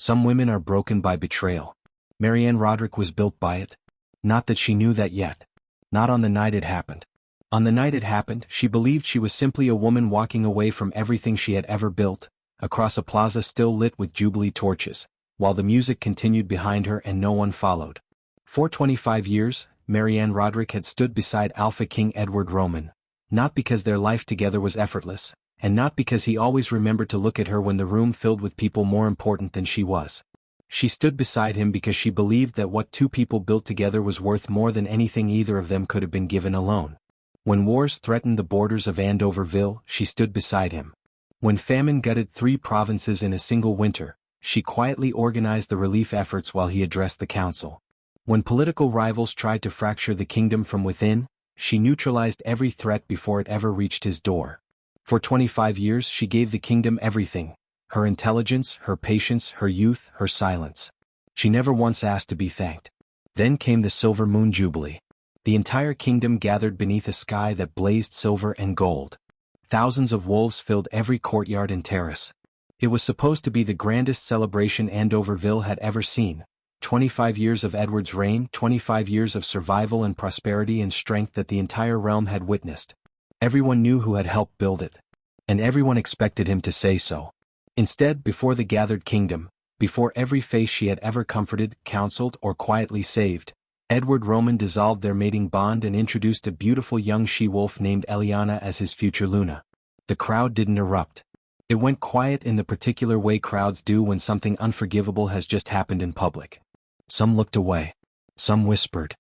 Some women are broken by betrayal. Marianne Roderick was built by it. Not that she knew that yet. Not on the night it happened. On the night it happened, she believed she was simply a woman walking away from everything she had ever built, across a plaza still lit with jubilee torches, while the music continued behind her and no one followed. For 25 years, Marianne Roderick had stood beside Alpha King Edward Roman, not because their life together was effortless, and not because he always remembered to look at her when the room filled with people more important than she was. She stood beside him because she believed that what two people built together was worth more than anything either of them could have been given alone. When wars threatened the borders of Andoverville, she stood beside him. When famine gutted 3 provinces in a single winter, she quietly organized the relief efforts while he addressed the council. When political rivals tried to fracture the kingdom from within, she neutralized every threat before it ever reached his door. For 25 years she gave the kingdom everything: her intelligence, her patience, her youth, her silence. She never once asked to be thanked. Then came the Silver Moon Jubilee. The entire kingdom gathered beneath a sky that blazed silver and gold. Thousands of wolves filled every courtyard and terrace. It was supposed to be the grandest celebration Andoverville had ever seen. 25 years of Edward's reign, 25 years of survival and prosperity and strength that the entire realm had witnessed. Everyone knew who had helped build it. And everyone expected him to say so. Instead, before the gathered kingdom, before every face she had ever comforted, counseled, or quietly saved, Edward Roman dissolved their mating bond and introduced a beautiful young she-wolf named Eliana as his future Luna. The crowd didn't erupt. It went quiet in the particular way crowds do when something unforgivable has just happened in public. Some looked away. Some whispered.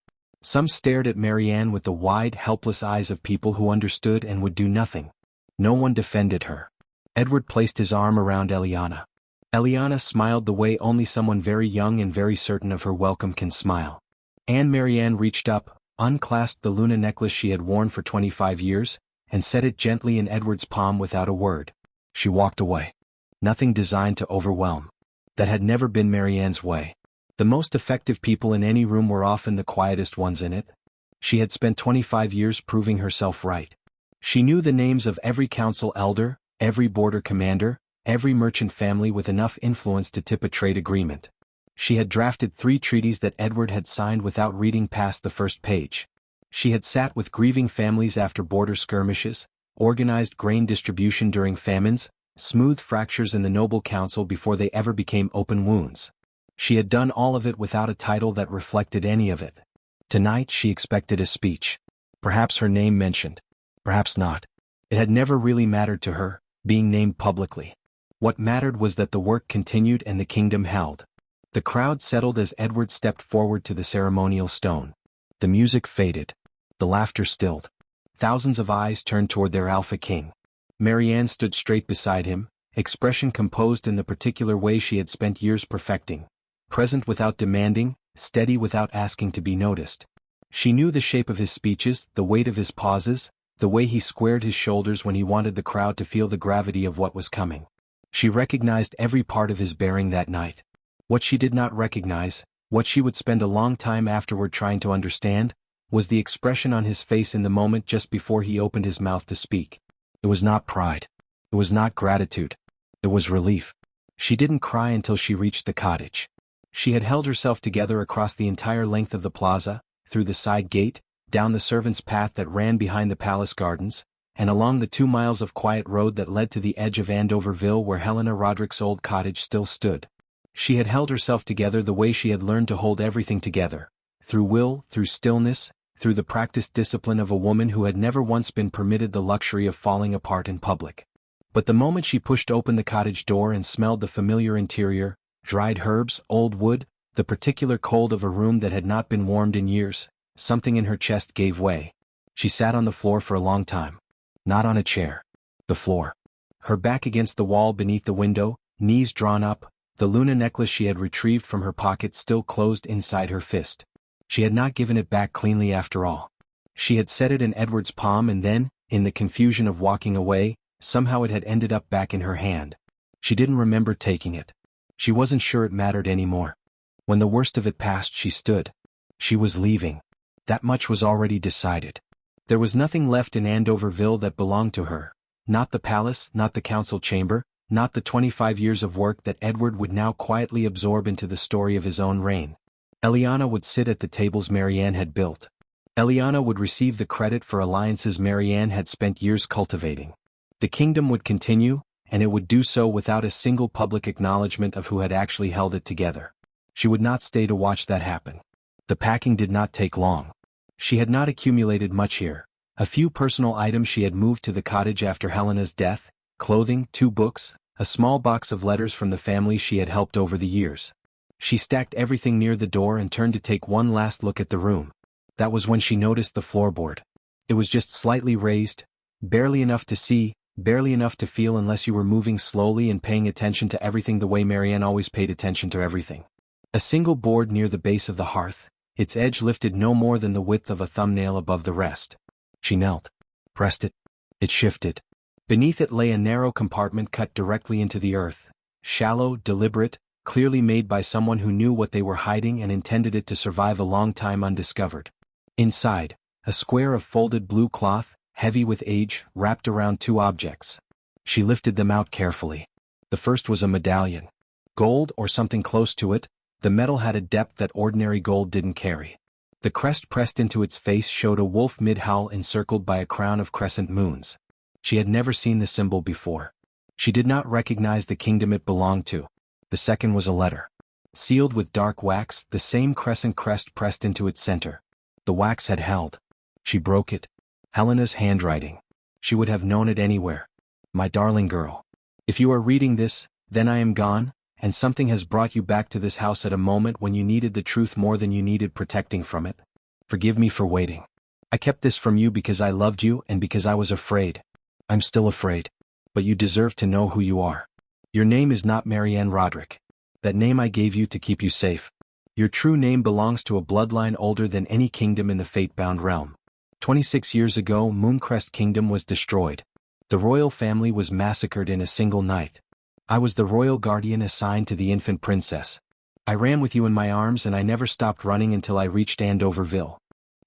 Some stared at Marianne with the wide, helpless eyes of people who understood and would do nothing. No one defended her. Edward placed his arm around Eliana. Eliana smiled the way only someone very young and very certain of her welcome can smile. And Marianne reached up, unclasped the Luna necklace she had worn for 25 years, and set it gently in Edward's palm without a word. She walked away. Nothing designed to overwhelm. That had never been Marianne's way. The most effective people in any room were often the quietest ones in it. She had spent 25 years proving herself right. She knew the names of every council elder, every border commander, every merchant family with enough influence to tip a trade agreement. She had drafted 3 treaties that Edward had signed without reading past the first page. She had sat with grieving families after border skirmishes, organized grain distribution during famines, smoothed fractures in the noble council before they ever became open wounds. She had done all of it without a title that reflected any of it. Tonight she expected a speech. Perhaps her name mentioned. Perhaps not. It had never really mattered to her, being named publicly. What mattered was that the work continued and the kingdom held. The crowd settled as Edward stepped forward to the ceremonial stone. The music faded. The laughter stilled. Thousands of eyes turned toward their Alpha King. Marianne stood straight beside him, expression composed in the particular way she had spent years perfecting. Present without demanding, steady without asking to be noticed. She knew the shape of his speeches, the weight of his pauses, the way he squared his shoulders when he wanted the crowd to feel the gravity of what was coming. She recognized every part of his bearing that night. What she did not recognize, what she would spend a long time afterward trying to understand, was the expression on his face in the moment just before he opened his mouth to speak. It was not pride. It was not gratitude. It was relief. She didn't cry until she reached the cottage. She had held herself together across the entire length of the plaza, through the side gate, down the servants' path that ran behind the palace gardens, and along the 2 miles of quiet road that led to the edge of Andoverville where Helena Roderick's old cottage still stood. She had held herself together the way she had learned to hold everything together, through will, through stillness, through the practiced discipline of a woman who had never once been permitted the luxury of falling apart in public. But the moment she pushed open the cottage door and smelled the familiar interior, dried herbs, old wood, the particular cold of a room that had not been warmed in years, something in her chest gave way. She sat on the floor for a long time. Not on a chair. The floor. Her back against the wall beneath the window, knees drawn up, the Luna necklace she had retrieved from her pocket still closed inside her fist. She had not given it back cleanly after all. She had set it in Edward's palm and then, in the confusion of walking away, somehow it had ended up back in her hand. She didn't remember taking it. She wasn't sure it mattered anymore. When the worst of it passed, she stood. She was leaving. That much was already decided. There was nothing left in Andoverville that belonged to her. Not the palace, not the council chamber, not the 25 years of work that Edward would now quietly absorb into the story of his own reign. Eliana would sit at the tables Marianne had built. Eliana would receive the credit for alliances Marianne had spent years cultivating. The kingdom would continue, and it would do so without a single public acknowledgement of who had actually held it together. She would not stay to watch that happen. The packing did not take long. She had not accumulated much here. A few personal items she had moved to the cottage after Helena's death: clothing, 2 books, a small box of letters from the family she had helped over the years. She stacked everything near the door and turned to take one last look at the room. That was when she noticed the floorboard. It was just slightly raised, barely enough to see, barely enough to feel unless you were moving slowly and paying attention to everything the way Marianne always paid attention to everything. A single board near the base of the hearth, its edge lifted no more than the width of a thumbnail above the rest. She knelt, pressed it. It shifted. Beneath it lay a narrow compartment cut directly into the earth, shallow, deliberate, clearly made by someone who knew what they were hiding and intended it to survive a long time undiscovered. Inside, a square of folded blue cloth, heavy with age, wrapped around 2 objects. She lifted them out carefully. The first was a medallion. Gold or something close to it, the metal had a depth that ordinary gold didn't carry. The crest pressed into its face showed a wolf mid-howl encircled by a crown of crescent moons. She had never seen the symbol before. She did not recognize the kingdom it belonged to. The second was a letter. Sealed with dark wax, the same crescent crest pressed into its center. The wax had held. She broke it. Helena's handwriting. She would have known it anywhere. My darling girl. If you are reading this, then I am gone, and something has brought you back to this house at a moment when you needed the truth more than you needed protecting from it. Forgive me for waiting. I kept this from you because I loved you and because I was afraid. I'm still afraid. But you deserve to know who you are. Your name is not Marianne Roderick. That name I gave you to keep you safe. Your true name belongs to a bloodline older than any kingdom in the fate-bound realm. 26 years ago, Mooncrest Kingdom was destroyed. The royal family was massacred in a single night. I was the royal guardian assigned to the infant princess. I ran with you in my arms and I never stopped running until I reached Andoverville.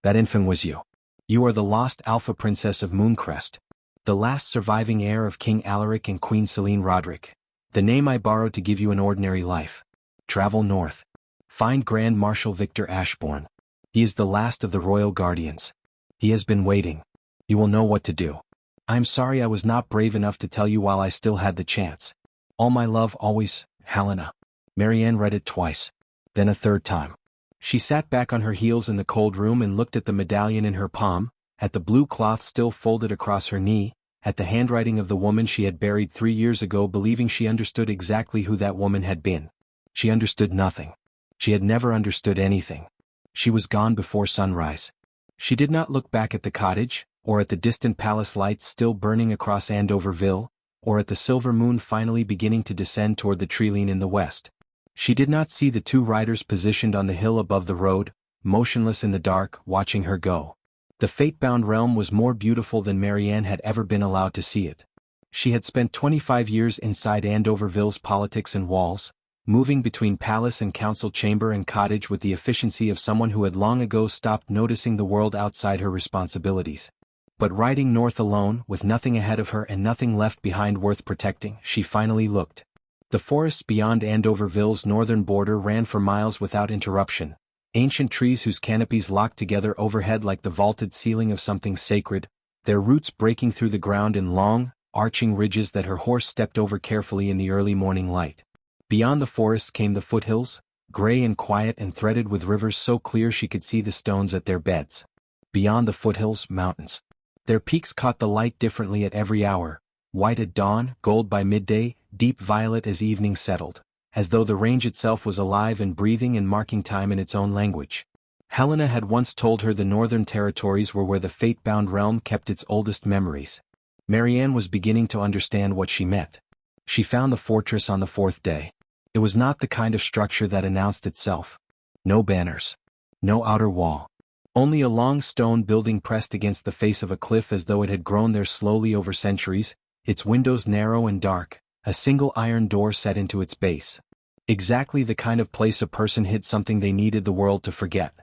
That infant was you. You are the lost alpha princess of Mooncrest. The last surviving heir of King Alaric and Queen Celine Roderick. The name I borrowed to give you an ordinary life. Travel north. Find Grand Marshal Victor Ashbourne. He is the last of the royal guardians. He has been waiting. You will know what to do. I am sorry I was not brave enough to tell you while I still had the chance. All my love always, Helena. Marianne read it twice. Then a third time. She sat back on her heels in the cold room and looked at the medallion in her palm, at the blue cloth still folded across her knee, at the handwriting of the woman she had buried 3 years ago, believing she understood exactly who that woman had been. She understood nothing. She had never understood anything. She was gone before sunrise. She did not look back at the cottage, or at the distant palace lights still burning across Andoverville, or at the silver moon finally beginning to descend toward the treeline in the west. She did not see the 2 riders positioned on the hill above the road, motionless in the dark, watching her go. The fate-bound realm was more beautiful than Marianne had ever been allowed to see it. She had spent 25 years inside Andoverville's politics and walls, moving between palace and council chamber and cottage with the efficiency of someone who had long ago stopped noticing the world outside her responsibilities. But riding north alone, with nothing ahead of her and nothing left behind worth protecting, she finally looked. The forests beyond Andoverville's northern border ran for miles without interruption. Ancient trees whose canopies locked together overhead like the vaulted ceiling of something sacred, their roots breaking through the ground in long, arching ridges that her horse stepped over carefully in the early morning light. Beyond the forests came the foothills, gray and quiet and threaded with rivers so clear she could see the stones at their beds. Beyond the foothills, mountains. Their peaks caught the light differently at every hour, white at dawn, gold by midday, deep violet as evening settled, as though the range itself was alive and breathing and marking time in its own language. Helena had once told her the northern territories were where the fate-bound realm kept its oldest memories. Marianne was beginning to understand what she meant. She found the fortress on the 4th day. It was not the kind of structure that announced itself. No banners. No outer wall. Only a long stone building pressed against the face of a cliff as though it had grown there slowly over centuries, its windows narrow and dark, a single iron door set into its base. Exactly the kind of place a person hid something they needed the world to forget.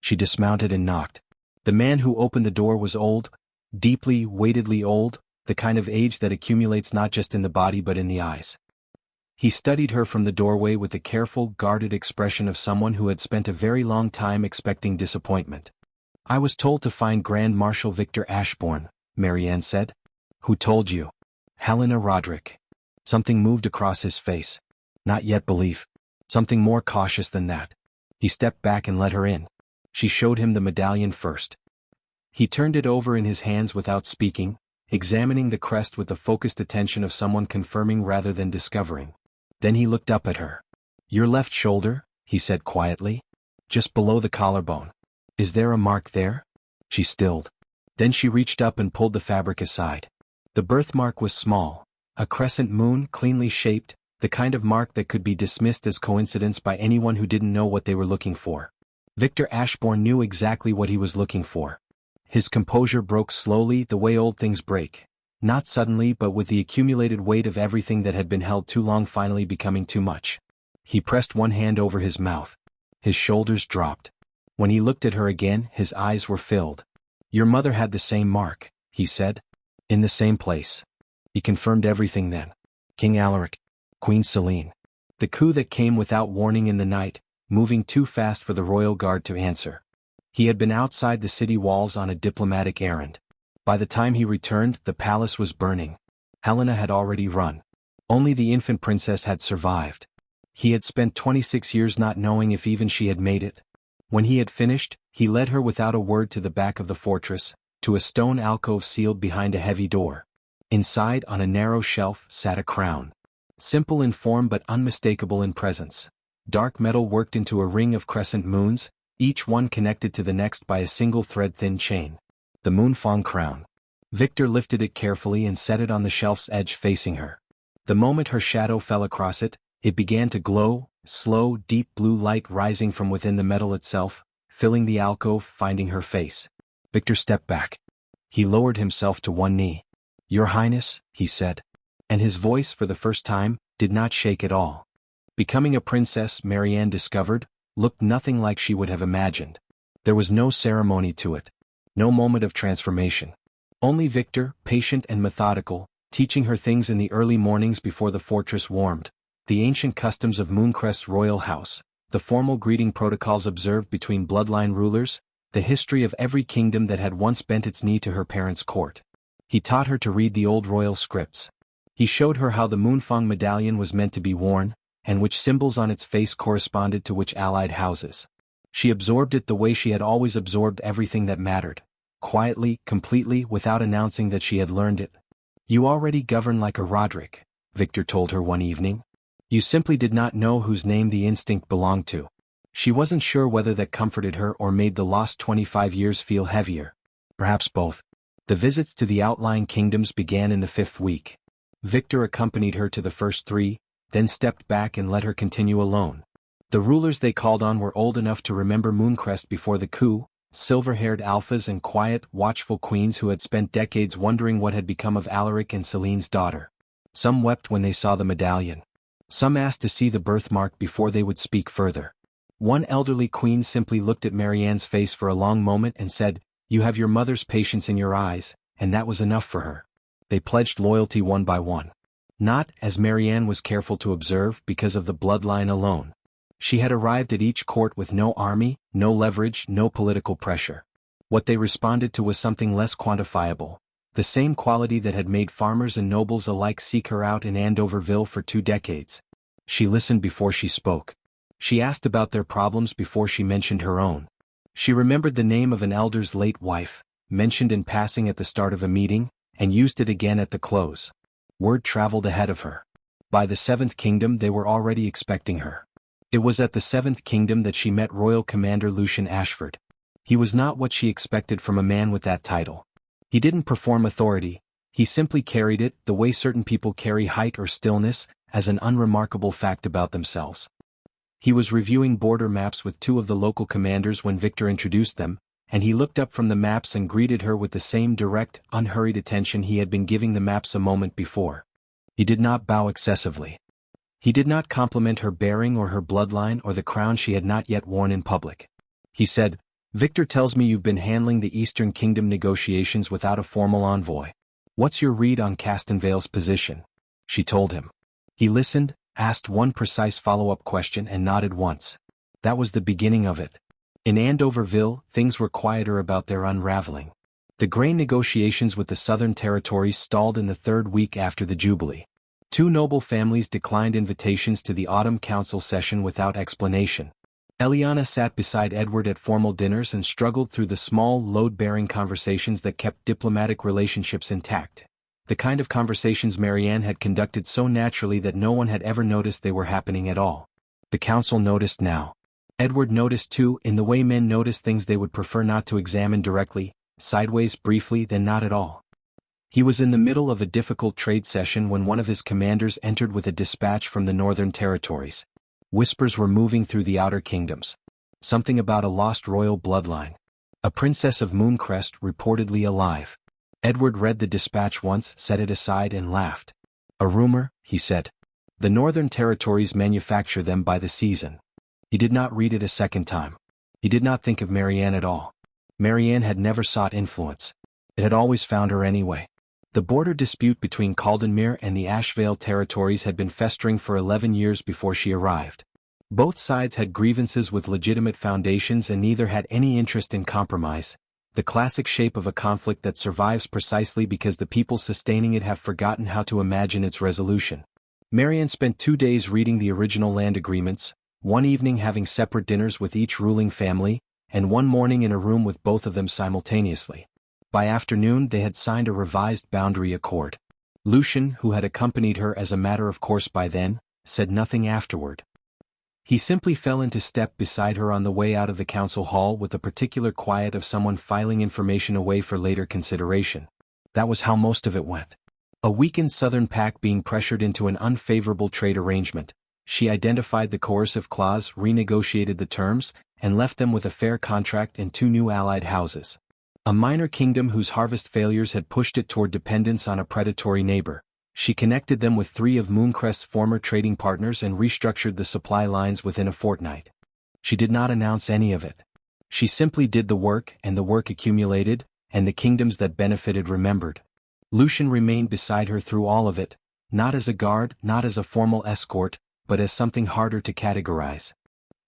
She dismounted and knocked. The man who opened the door was old, deeply, weightedly old, the kind of age that accumulates not just in the body but in the eyes. He studied her from the doorway with the careful, guarded expression of someone who had spent a very long time expecting disappointment. "I was told to find Grand Marshal Victor Ashbourne," Marianne said. "Who told you?" "Helena Roderick." Something moved across his face. Not yet belief. Something more cautious than that. He stepped back and let her in. She showed him the medallion first. He turned it over in his hands without speaking, examining the crest with the focused attention of someone confirming rather than discovering. Then he looked up at her. "Your left shoulder," he said quietly. "Just below the collarbone. Is there a mark there?" She stilled. Then she reached up and pulled the fabric aside. The birthmark was small, a crescent moon cleanly shaped, the kind of mark that could be dismissed as coincidence by anyone who didn't know what they were looking for. Victor Ashbourne knew exactly what he was looking for. His composure broke slowly, the way old things break. Not suddenly, but with the accumulated weight of everything that had been held too long finally becoming too much. He pressed one hand over his mouth. His shoulders dropped. When he looked at her again, his eyes were filled. "Your mother had the same mark," he said. "In the same place." He confirmed everything then. King Alaric. Queen Selene. The coup that came without warning in the night, moving too fast for the royal guard to answer. He had been outside the city walls on a diplomatic errand. By the time he returned, the palace was burning. Helena had already run. Only the infant princess had survived. He had spent 26 years not knowing if even she had made it. When he had finished, he led her without a word to the back of the fortress, to a stone alcove sealed behind a heavy door. Inside, on a narrow shelf, sat a crown. Simple in form but unmistakable in presence. Dark metal worked into a ring of crescent moons, each one connected to the next by a single thread-thin chain. The Moonfang crown. Victor lifted it carefully and set it on the shelf's edge facing her. The moment her shadow fell across it, it began to glow, slow, deep blue light rising from within the metal itself, filling the alcove, finding her face. Victor stepped back. He lowered himself to one knee. "Your Highness," he said. And his voice, for the first time, did not shake at all. Becoming a princess, Marianne discovered, looked nothing like she would have imagined. There was no ceremony to it. No moment of transformation. Only Victor, patient and methodical, teaching her things in the early mornings before the fortress warmed, the ancient customs of Mooncrest's royal house, the formal greeting protocols observed between bloodline rulers, the history of every kingdom that had once bent its knee to her parents' court. He taught her to read the old royal scripts. He showed her how the Moonfang medallion was meant to be worn, and which symbols on its face corresponded to which allied houses. She absorbed it the way she had always absorbed everything that mattered. Quietly, completely, without announcing that she had learned it. "You already govern like a Roderick," Victor told her one evening. "You simply did not know whose name the instinct belonged to." She wasn't sure whether that comforted her or made the lost 25 years feel heavier. Perhaps both. The visits to the outlying kingdoms began in the 5th week. Victor accompanied her to the first 3, then stepped back and let her continue alone. The rulers they called on were old enough to remember Mooncrest before the coup, silver-haired alphas and quiet, watchful queens who had spent decades wondering what had become of Alaric and Selene's daughter. Some wept when they saw the medallion. Some asked to see the birthmark before they would speak further. One elderly queen simply looked at Marianne's face for a long moment and said, "You have your mother's patience in your eyes," and that was enough for her. They pledged loyalty one by one. Not, as Marianne was careful to observe, because of the bloodline alone. She had arrived at each court with no army, no leverage, no political pressure. What they responded to was something less quantifiable, the same quality that had made farmers and nobles alike seek her out in Andoverville for 2 decades. She listened before she spoke. She asked about their problems before she mentioned her own. She remembered the name of an elder's late wife, mentioned in passing at the start of a meeting, and used it again at the close. Word traveled ahead of her. By the 7th kingdom they were already expecting her. It was at the 7th kingdom that she met Royal Commander Lucian Ashford. He was not what she expected from a man with that title. He didn't perform authority, he simply carried it, the way certain people carry height or stillness, as an unremarkable fact about themselves. He was reviewing border maps with 2 of the local commanders when Victor introduced them, and he looked up from the maps and greeted her with the same direct, unhurried attention he had been giving the maps a moment before. He did not bow excessively. He did not compliment her bearing or her bloodline or the crown she had not yet worn in public. He said, "Victor tells me you've been handling the Eastern Kingdom negotiations without a formal envoy. "What's your read on Castanvale's position?" she told him. He listened, asked one precise follow-up question and nodded once. That was the beginning of it. In Andoverville, things were quieter about their unraveling. The grain negotiations with the Southern Territories stalled in the third week after the Jubilee. Two noble families declined invitations to the autumn council session without explanation. Eliana sat beside Edward at formal dinners and struggled through the small, load-bearing conversations that kept diplomatic relationships intact. The kind of conversations Marianne had conducted so naturally that no one had ever noticed they were happening at all. The council noticed now. Edward noticed too, in the way men notice things they would prefer not to examine directly, sideways briefly then not at all. He was in the middle of a difficult trade session when one of his commanders entered with a dispatch from the Northern Territories. Whispers were moving through the outer kingdoms. Something about a lost royal bloodline. A princess of Mooncrest reportedly alive. Edward read the dispatch once, set it aside and laughed. "A rumor," he said. "The Northern Territories manufacture them by the season." He did not read it a second time. He did not think of Marianne at all. Marianne had never sought influence. It had always found her anyway. The border dispute between Caldenmere and the Ashvale territories had been festering for 11 years before she arrived. Both sides had grievances with legitimate foundations and neither had any interest in compromise, the classic shape of a conflict that survives precisely because the people sustaining it have forgotten how to imagine its resolution. Marianne spent 2 days reading the original land agreements, one evening having separate dinners with each ruling family, and one morning in a room with both of them simultaneously. By afternoon they had signed a revised boundary accord. Lucian, who had accompanied her as a matter of course by then, said nothing afterward. He simply fell into step beside her on the way out of the council hall with the particular quiet of someone filing information away for later consideration. That was how most of it went. A weakened Southern pack being pressured into an unfavorable trade arrangement, she identified the coercive clause, renegotiated the terms, and left them with a fair contract and 2 new allied houses. A minor kingdom whose harvest failures had pushed it toward dependence on a predatory neighbor. She connected them with 3 of Mooncrest's former trading partners and restructured the supply lines within a fortnight. She did not announce any of it. She simply did the work, and the work accumulated, and the kingdoms that benefited remembered. Lucian remained beside her through all of it, not as a guard, not as a formal escort, but as something harder to categorize.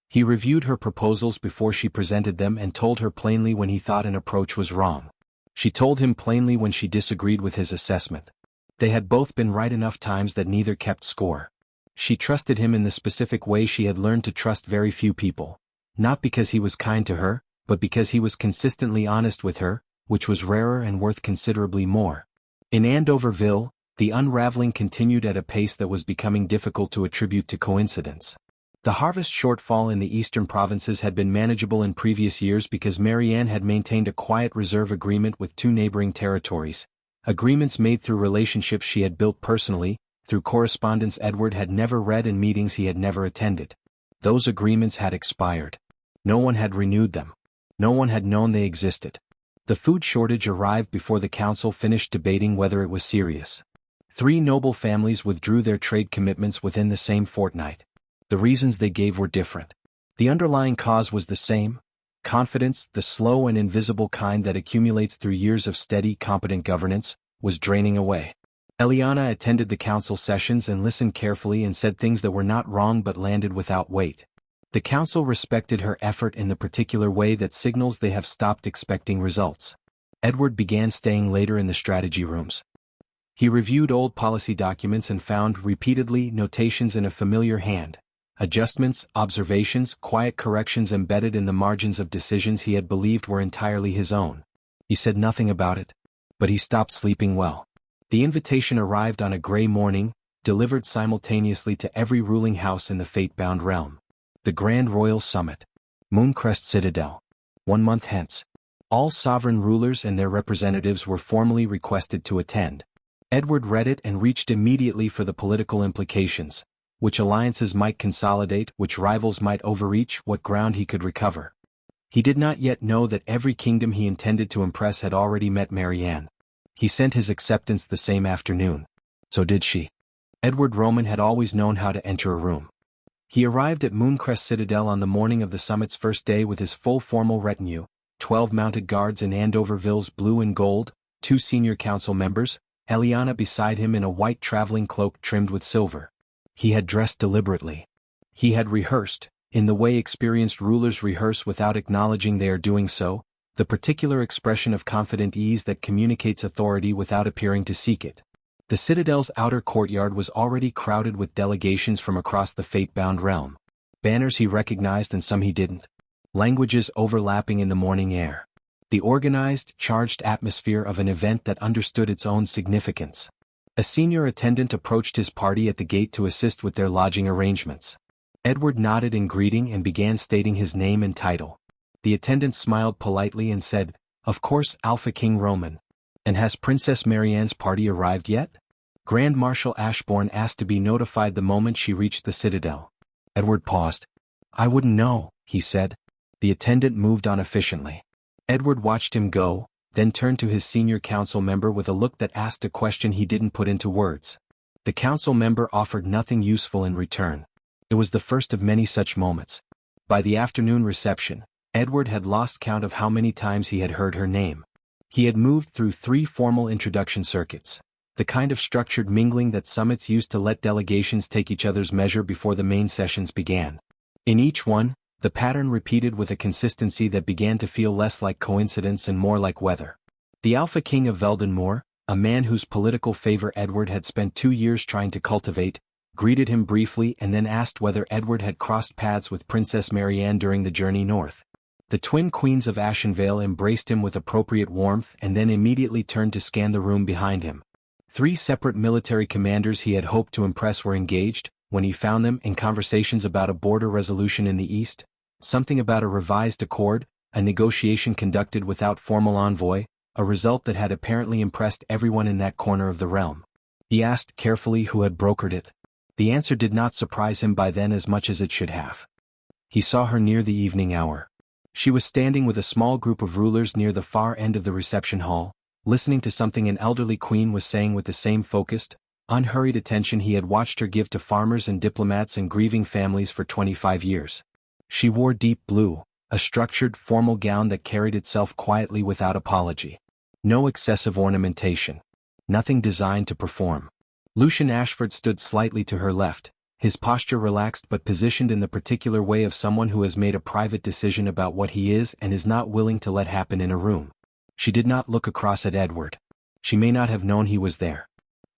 He reviewed her proposals before she presented them and told her plainly when he thought an approach was wrong. She told him plainly when she disagreed with his assessment. They had both been right enough times that neither kept score. She trusted him in the specific way she had learned to trust very few people. Not because he was kind to her, but because he was consistently honest with her, which was rarer and worth considerably more. In Andoverville, the unraveling continued at a pace that was becoming difficult to attribute to coincidence. The harvest shortfall in the eastern provinces had been manageable in previous years because Marianne had maintained a quiet reserve agreement with 2 neighboring territories, agreements made through relationships she had built personally, through correspondence Edward had never read and meetings he had never attended. Those agreements had expired. No one had renewed them. No one had known they existed. The food shortage arrived before the council finished debating whether it was serious. 3 noble families withdrew their trade commitments within the same fortnight. The reasons they gave were different. The underlying cause was the same: confidence, the slow and invisible kind that accumulates through years of steady, competent governance, was draining away. Eliana attended the council sessions and listened carefully and said things that were not wrong but landed without weight. The council respected her effort in the particular way that signals they have stopped expecting results. Edward began staying later in the strategy rooms. He reviewed old policy documents and found repeatedly notations in a familiar hand. Adjustments, observations, quiet corrections embedded in the margins of decisions he had believed were entirely his own. He said nothing about it, but he stopped sleeping well. The invitation arrived on a gray morning, delivered simultaneously to every ruling house in the fate-bound realm. The Grand Royal Summit. Mooncrest Citadel. 1 month hence. All sovereign rulers and their representatives were formally requested to attend. Edward read it and reached immediately for the political implications. Which alliances might consolidate, which rivals might overreach, what ground he could recover. He did not yet know that every kingdom he intended to impress had already met Marianne. He sent his acceptance the same afternoon. So did she. Edward Roman had always known how to enter a room. He arrived at Mooncrest Citadel on the morning of the summit's first day with his full formal retinue, 12 mounted guards in Andoverville's blue and gold, 2 senior council members, Eliana beside him in a white traveling cloak trimmed with silver. He had dressed deliberately. He had rehearsed, in the way experienced rulers rehearse without acknowledging they are doing so, the particular expression of confident ease that communicates authority without appearing to seek it. The citadel's outer courtyard was already crowded with delegations from across the fate-bound realm. Banners he recognized and some he didn't. Languages overlapping in the morning air. The organized, charged atmosphere of an event that understood its own significance. A senior attendant approached his party at the gate to assist with their lodging arrangements. Edward nodded in greeting and began stating his name and title. The attendant smiled politely and said, "Of course, Alpha King Roman. And has Princess Marianne's party arrived yet?" Grand Marshal Ashbourne asked to be notified the moment she reached the citadel. Edward paused. "I wouldn't know," he said. The attendant moved on efficiently. Edward watched him go, then turned to his senior council member with a look that asked a question he didn't put into words. The council member offered nothing useful in return. It was the first of many such moments. By the afternoon reception, Edward had lost count of how many times he had heard her name. He had moved through 3 formal introduction circuits, the kind of structured mingling that summits used to let delegations take each other's measure before the main sessions began. In each one, the pattern repeated with a consistency that began to feel less like coincidence and more like weather. The Alpha King of Veldenmoor, a man whose political favor Edward had spent 2 years trying to cultivate, greeted him briefly and then asked whether Edward had crossed paths with Princess Marianne during the journey north. The twin queens of Ashenvale embraced him with appropriate warmth and then immediately turned to scan the room behind him. 3 separate military commanders he had hoped to impress were engaged, when he found them in conversations about a border resolution in the east, something about a revised accord, a negotiation conducted without formal envoy, a result that had apparently impressed everyone in that corner of the realm. He asked carefully who had brokered it. The answer did not surprise him by then as much as it should have. He saw her near the evening hour. She was standing with a small group of rulers near the far end of the reception hall, listening to something an elderly queen was saying with the same focused, unhurried attention he had watched her give to farmers and diplomats and grieving families for 25 years. She wore deep blue, a structured, formal gown that carried itself quietly without apology. No excessive ornamentation. Nothing designed to perform. Lucian Ashford stood slightly to her left, his posture relaxed but positioned in the particular way of someone who has made a private decision about what he is and is not willing to let happen in a room. She did not look across at Edward. She may not have known he was there.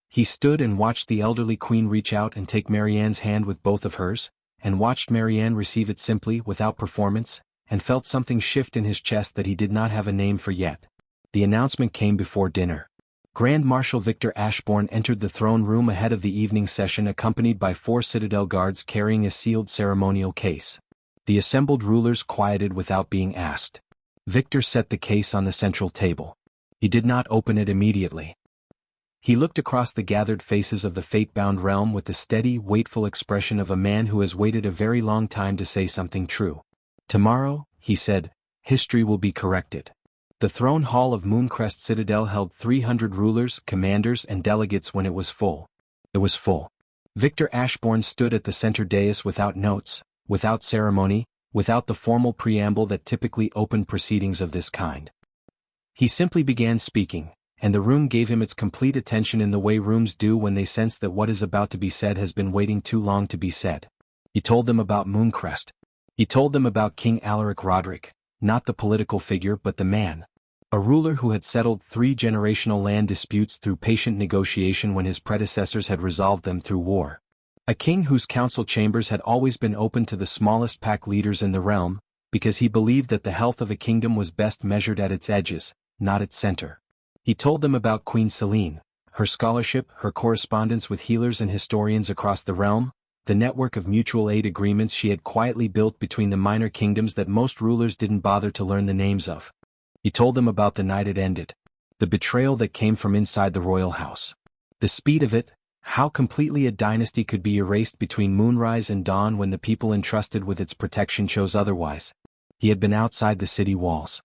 He stood and watched the elderly queen reach out and take Marianne's hand with both of hers, and watched Marianne receive it simply, without performance, and felt something shift in his chest that he did not have a name for yet. The announcement came before dinner. Grand Marshal Victor Ashbourne entered the throne room ahead of the evening session accompanied by 4 citadel guards carrying a sealed ceremonial case. The assembled rulers quieted without being asked. Victor set the case on the central table. He did not open it immediately. He looked across the gathered faces of the fate-bound realm with the steady, waitful expression of a man who has waited a very long time to say something true. "Tomorrow," he said, "history will be corrected." The throne hall of Mooncrest Citadel held 300 rulers, commanders and delegates when it was full. It was full. Victor Ashbourne stood at the center dais without notes, without ceremony, without the formal preamble that typically opened proceedings of this kind. He simply began speaking, and the room gave him its complete attention in the way rooms do when they sense that what is about to be said has been waiting too long to be said. He told them about Mooncrest. He told them about King Alaric Roderick, not the political figure but the man. A ruler who had settled 3 generational land disputes through patient negotiation when his predecessors had resolved them through war. A king whose council chambers had always been open to the smallest pack leaders in the realm, because he believed that the health of a kingdom was best measured at its edges, not its center. He told them about Queen Selene, her scholarship, her correspondence with healers and historians across the realm, the network of mutual aid agreements she had quietly built between the minor kingdoms that most rulers didn't bother to learn the names of. He told them about the night it ended, the betrayal that came from inside the royal house. The speed of it, how completely a dynasty could be erased between moonrise and dawn when the people entrusted with its protection chose otherwise. He had been outside the city walls.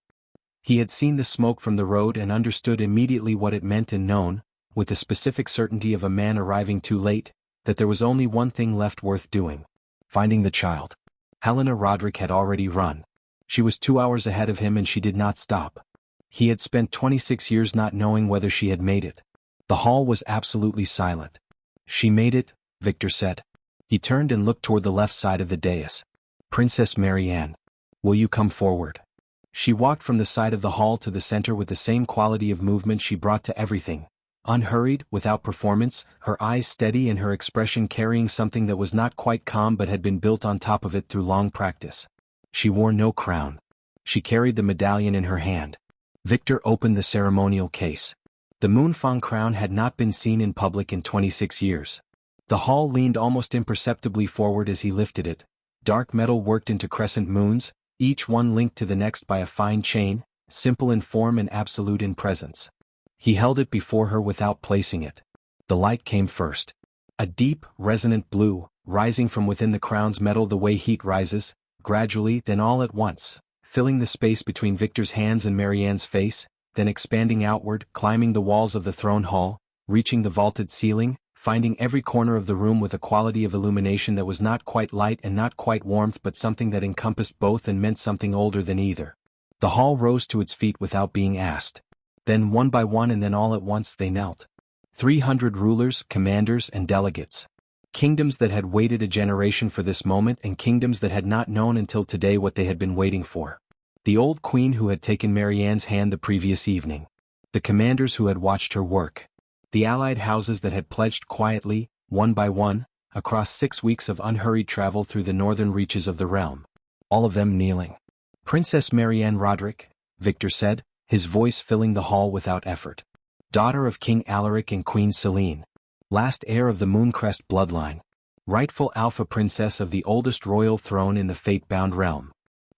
He had seen the smoke from the road and understood immediately what it meant and known, with the specific certainty of a man arriving too late, that there was only one thing left worth doing: finding the child. Helena Roderick had already run. She was 2 hours ahead of him and she did not stop. He had spent 26 years not knowing whether she had made it. The hall was absolutely silent. "She made it," Victor said. He turned and looked toward the left side of the dais. "Princess Marianne, will you come forward?" She walked from the side of the hall to the center with the same quality of movement she brought to everything. Unhurried, without performance, her eyes steady and her expression carrying something that was not quite calm but had been built on top of it through long practice. She wore no crown. She carried the medallion in her hand. Victor opened the ceremonial case. The Moonfang crown had not been seen in public in 26 years. The hall leaned almost imperceptibly forward as he lifted it. Dark metal worked into crescent moons, each one linked to the next by a fine chain, simple in form and absolute in presence. He held it before her without placing it. The light came first. A deep, resonant blue, rising from within the crown's metal the way heat rises, gradually, then all at once, filling the space between Victor's hands and Marianne's face, then expanding outward, climbing the walls of the throne hall, reaching the vaulted ceiling, finding every corner of the room with a quality of illumination that was not quite light and not quite warmth but something that encompassed both and meant something older than either. The hall rose to its feet without being asked. Then one by one and then all at once they knelt. 300 rulers, commanders and delegates. Kingdoms that had waited a generation for this moment and kingdoms that had not known until today what they had been waiting for. The old queen who had taken Marianne's hand the previous evening. The commanders who had watched her work. The allied houses that had pledged quietly, one by one, across 6 weeks of unhurried travel through the northern reaches of the realm. All of them kneeling. "Princess Marianne Roderick," Victor said, his voice filling the hall without effort. "Daughter of King Alaric and Queen Celine. Last heir of the Mooncrest bloodline. Rightful alpha princess of the oldest royal throne in the fate-bound realm."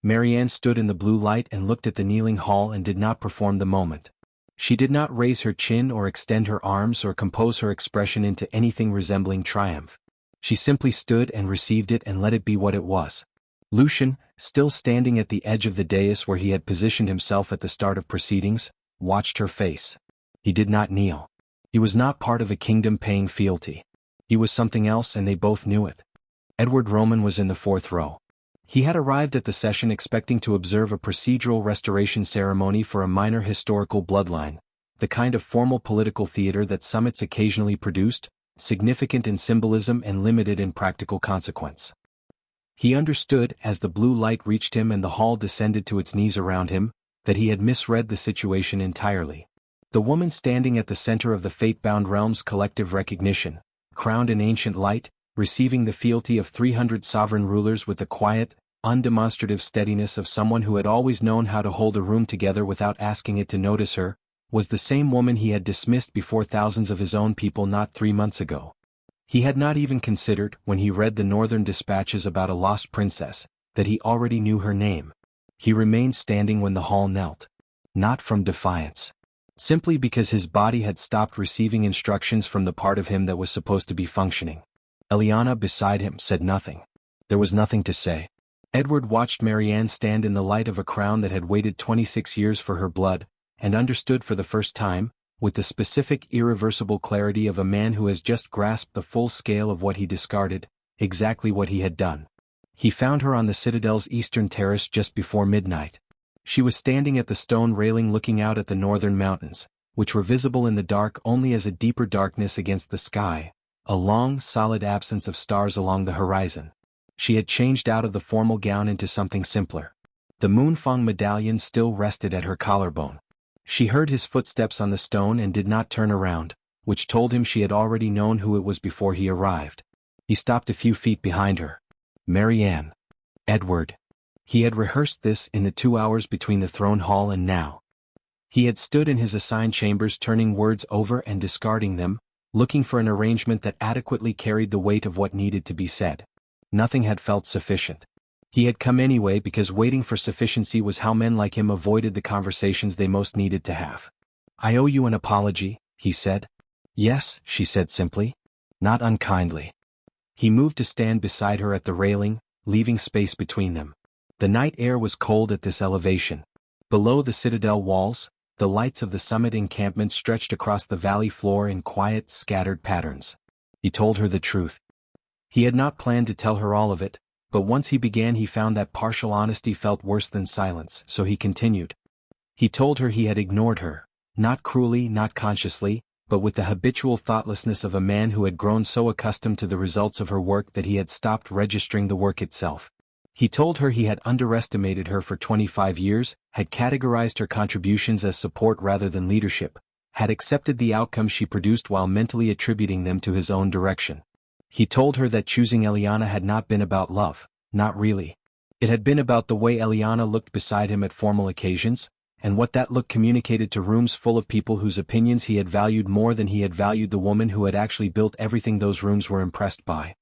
Marianne stood in the blue light and looked at the kneeling hall and did not perform the moment. She did not raise her chin or extend her arms or compose her expression into anything resembling triumph. She simply stood and received it and let it be what it was. Lucian, still standing at the edge of the dais where he had positioned himself at the start of proceedings, watched her face. He did not kneel. He was not part of a kingdom paying fealty. He was something else and they both knew it. Edward Roman was in the 4th row. He had arrived at the session expecting to observe a procedural restoration ceremony for a minor historical bloodline, the kind of formal political theater that summits occasionally produced, significant in symbolism and limited in practical consequence. He understood, as the blue light reached him and the hall descended to its knees around him, that he had misread the situation entirely. The woman standing at the center of the fate-bound realm's collective recognition, crowned in ancient light, receiving the fealty of 300 sovereign rulers with the quiet, undemonstrative steadiness of someone who had always known how to hold a room together without asking it to notice her, was the same woman he had dismissed before thousands of his own people not 3 months ago. He had not even considered, when he read the northern dispatches about a lost princess, that he already knew her name. He remained standing when the hall knelt. Not from defiance. Simply because his body had stopped receiving instructions from the part of him that was supposed to be functioning. Eliana beside him said nothing. There was nothing to say. Edward watched Marianne stand in the light of a crown that had waited 26 years for her blood, and understood for the first time, with the specific irreversible clarity of a man who has just grasped the full scale of what he discarded, exactly what he had done. He found her on the citadel's eastern terrace just before midnight. She was standing at the stone railing looking out at the northern mountains, which were visible in the dark only as a deeper darkness against the sky, a long, solid absence of stars along the horizon. She had changed out of the formal gown into something simpler. The Moonfang medallion still rested at her collarbone. She heard his footsteps on the stone and did not turn around, which told him she had already known who it was before he arrived. He stopped a few feet behind her. "Marianne." "Edward." He had rehearsed this in the 2 hours between the throne hall and now. He had stood in his assigned chambers turning words over and discarding them, looking for an arrangement that adequately carried the weight of what needed to be said. Nothing had felt sufficient. He had come anyway because waiting for sufficiency was how men like him avoided the conversations they most needed to have. "I owe you an apology," he said. "Yes," she said simply. "Not unkindly." He moved to stand beside her at the railing, leaving space between them. The night air was cold at this elevation. Below the citadel walls, the lights of the summit encampment stretched across the valley floor in quiet, scattered patterns. He told her the truth. He had not planned to tell her all of it, but once he began he found that partial honesty felt worse than silence, so he continued. He told her he had ignored her, not cruelly, not consciously, but with the habitual thoughtlessness of a man who had grown so accustomed to the results of her work that he had stopped registering the work itself. He told her he had underestimated her for 25 years, had categorized her contributions as support rather than leadership, had accepted the outcomes she produced while mentally attributing them to his own direction. He told her that choosing Eliana had not been about love, not really. It had been about the way Eliana looked beside him at formal occasions, and what that look communicated to rooms full of people whose opinions he had valued more than he had valued the woman who had actually built everything those rooms were impressed by.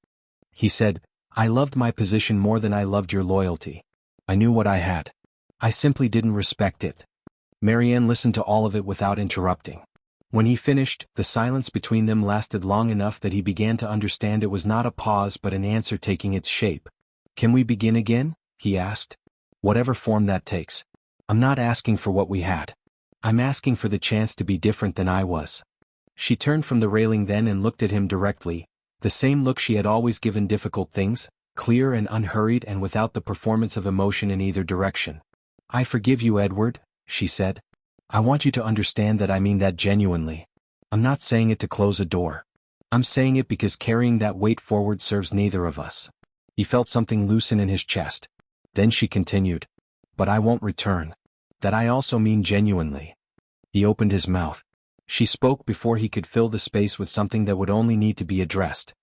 He said, "I loved my position more than I loved your loyalty. I knew what I had. I simply didn't respect it." Marianne listened to all of it without interrupting. When he finished, the silence between them lasted long enough that he began to understand it was not a pause but an answer taking its shape. "Can we begin again?" he asked. "Whatever form that takes. I'm not asking for what we had. I'm asking for the chance to be different than I was." She turned from the railing then and looked at him directly, the same look she had always given difficult things, clear and unhurried and without the performance of emotion in either direction. "I forgive you, Edward," she said. "I want you to understand that I mean that genuinely. I'm not saying it to close a door. I'm saying it because carrying that weight forward serves neither of us." He felt something loosen in his chest. Then she continued, "But I won't return. That I also mean genuinely." He opened his mouth. She spoke before he could fill the space with something that would only need to be addressed.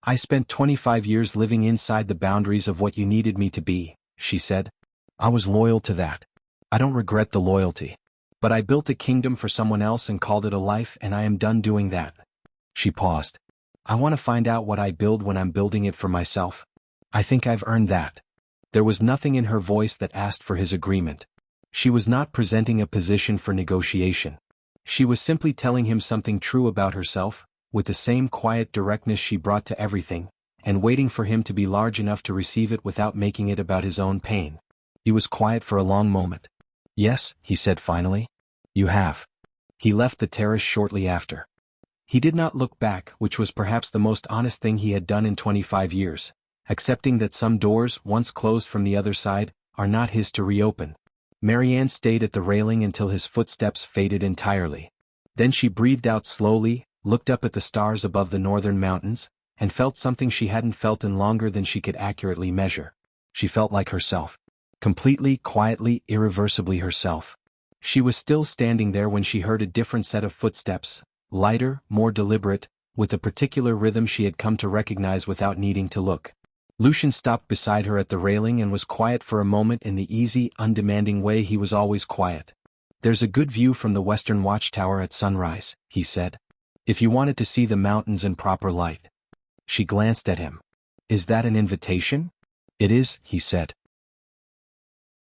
"I spent 25 years living inside the boundaries of what you needed me to be," she said. "I was loyal to that. I don't regret the loyalty. But I built a kingdom for someone else and called it a life, and I am done doing that." She paused. "I want to find out what I build when I'm building it for myself. I think I've earned that." There was nothing in her voice that asked for his agreement. She was not presenting a position for negotiation. She was simply telling him something true about herself, with the same quiet directness she brought to everything, and waiting for him to be large enough to receive it without making it about his own pain. He was quiet for a long moment. "Yes," he said finally. "You have." He left the terrace shortly after. He did not look back, which was perhaps the most honest thing he had done in 25 years, accepting that some doors, once closed from the other side, are not his to reopen. Marianne stayed at the railing until his footsteps faded entirely. Then she breathed out slowly, looked up at the stars above the northern mountains, and felt something she hadn't felt in longer than she could accurately measure. She felt like herself. Completely, quietly, irreversibly herself. She was still standing there when she heard a different set of footsteps, lighter, more deliberate, with a particular rhythm she had come to recognize without needing to look. Lucian stopped beside her at the railing and was quiet for a moment in the easy, undemanding way he was always quiet. "There's a good view from the western watchtower at sunrise," he said. "If you wanted to see the mountains in proper light." She glanced at him. "Is that an invitation?" "It is," he said.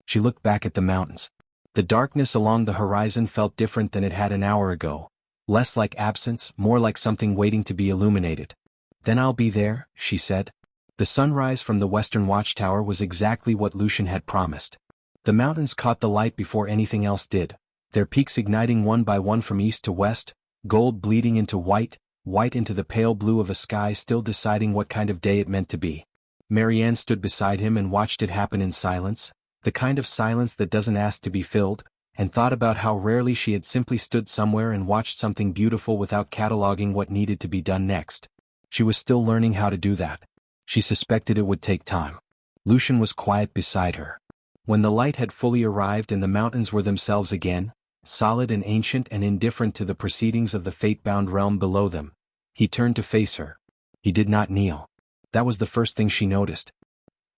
She looked back at the mountains. The darkness along the horizon felt different than it had an hour ago, less like absence, more like something waiting to be illuminated. "Then I'll be there," she said. The sunrise from the western watchtower was exactly what Lucian had promised. The mountains caught the light before anything else did, their peaks igniting one by one from east to west, gold bleeding into white, white into the pale blue of a sky still deciding what kind of day it meant to be. Marianne stood beside him and watched it happen in silence, the kind of silence that doesn't ask to be filled, and thought about how rarely she had simply stood somewhere and watched something beautiful without cataloging what needed to be done next. She was still learning how to do that. She suspected it would take time. Lucian was quiet beside her. When the light had fully arrived and the mountains were themselves again, solid and ancient and indifferent to the proceedings of the fate-bound realm below them, he turned to face her. He did not kneel. That was the first thing she noticed.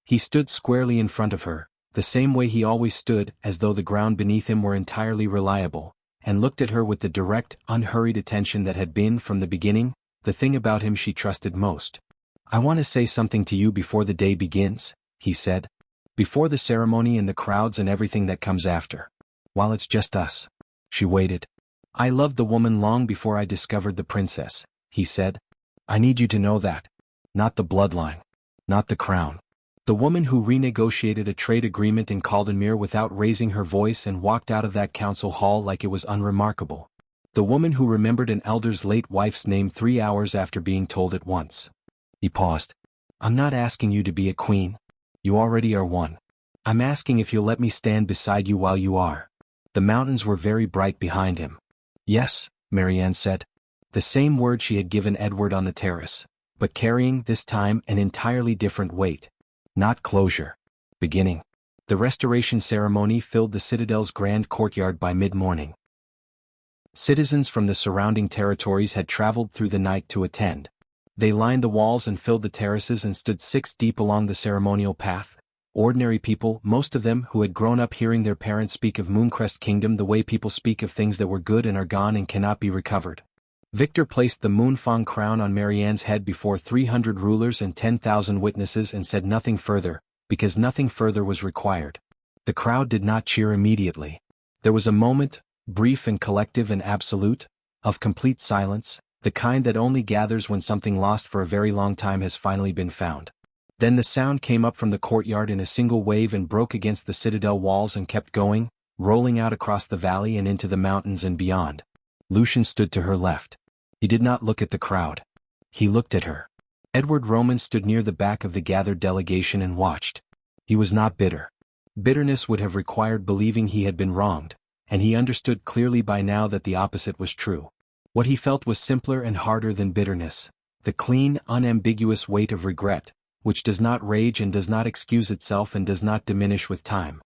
He stood squarely in front of her, the same way he always stood, as though the ground beneath him were entirely reliable, and looked at her with the direct, unhurried attention that had been, from the beginning, the thing about him she trusted most. "I want to say something to you before the day begins," he said. "Before the ceremony and the crowds and everything that comes after. While it's just us." She waited. "I loved the woman long before I discovered the princess," he said. "I need you to know that. Not the bloodline. Not the crown. The woman who renegotiated a trade agreement in Caldenmere without raising her voice and walked out of that council hall like it was unremarkable. The woman who remembered an elder's late wife's name 3 hours after being told it once." He paused. "I'm not asking you to be a queen. You already are one. I'm asking if you'll let me stand beside you while you are." The mountains were very bright behind him. "Yes," Marianne said. The same word she had given Edward on the terrace, but carrying, this time, an entirely different weight. Not closure. Beginning. The restoration ceremony filled the citadel's grand courtyard by mid-morning. Citizens from the surrounding territories had traveled through the night to attend. They lined the walls and filled the terraces and stood 6 deep along the ceremonial path. Ordinary people, most of them who had grown up hearing their parents speak of Mooncrest Kingdom the way people speak of things that were good and are gone and cannot be recovered. Victor placed the Moonfang crown on Marianne's head before 300 rulers and 10,000 witnesses and said nothing further, because nothing further was required. The crowd did not cheer immediately. There was a moment, brief and collective and absolute, of complete silence, the kind that only gathers when something lost for a very long time has finally been found. Then the sound came up from the courtyard in a single wave and broke against the citadel walls and kept going, rolling out across the valley and into the mountains and beyond. Lucian stood to her left. He did not look at the crowd. He looked at her. Edward Roman stood near the back of the gathered delegation and watched. He was not bitter. Bitterness would have required believing he had been wronged, and he understood clearly by now that the opposite was true. What he felt was simpler and harder than bitterness, the clean, unambiguous weight of regret, which does not rage and does not excuse itself and does not diminish with time.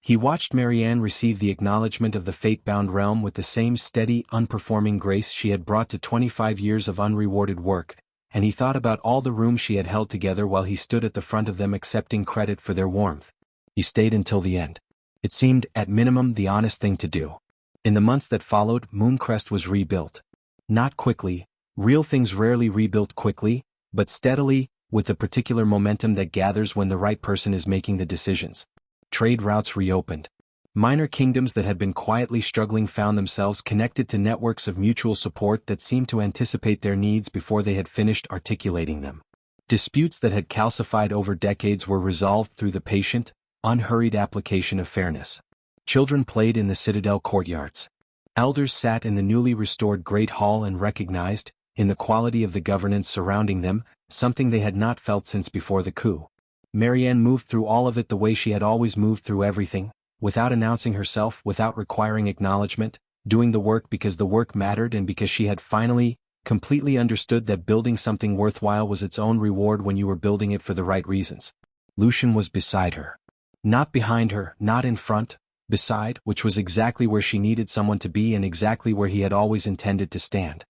He watched Marianne receive the acknowledgement of the fate-bound realm with the same steady, unperforming grace she had brought to 25 years of unrewarded work, and he thought about all the rooms she had held together while he stood at the front of them accepting credit for their warmth. He stayed until the end. It seemed, at minimum, the honest thing to do. In the months that followed, Mooncrest was rebuilt. Not quickly, real things rarely rebuilt quickly, but steadily, with the particular momentum that gathers when the right person is making the decisions. Trade routes reopened. Minor kingdoms that had been quietly struggling found themselves connected to networks of mutual support that seemed to anticipate their needs before they had finished articulating them. Disputes that had calcified over decades were resolved through the patient, unhurried application of fairness. Children played in the citadel courtyards. Elders sat in the newly restored Great Hall and recognized, in the quality of the governance surrounding them, something they had not felt since before the coup. Marianne moved through all of it the way she had always moved through everything, without announcing herself, without requiring acknowledgement, doing the work because the work mattered and because she had finally, completely understood that building something worthwhile was its own reward when you were building it for the right reasons. Lucian was beside her. Not behind her, not in front, beside, which was exactly where she needed someone to be and exactly where he had always intended to stand.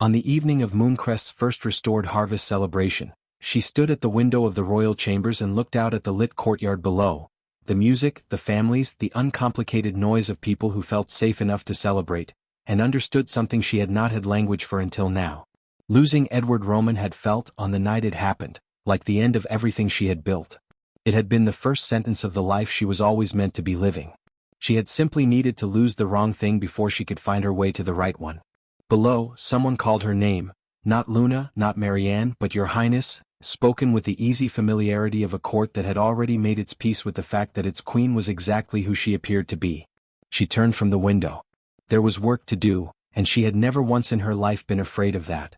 On the evening of Mooncrest's first restored harvest celebration, she stood at the window of the royal chambers and looked out at the lit courtyard below. The music, the families, the uncomplicated noise of people who felt safe enough to celebrate, and understood something she had not had language for until now. Losing Edward Roman had felt, on the night it happened, like the end of everything she had built. It had been the first sentence of the life she was always meant to be living. She had simply needed to lose the wrong thing before she could find her way to the right one. Below, someone called her name, not Luna, not Marianne, but Your Highness, spoken with the easy familiarity of a court that had already made its peace with the fact that its queen was exactly who she appeared to be. She turned from the window. There was work to do, and she had never once in her life been afraid of that.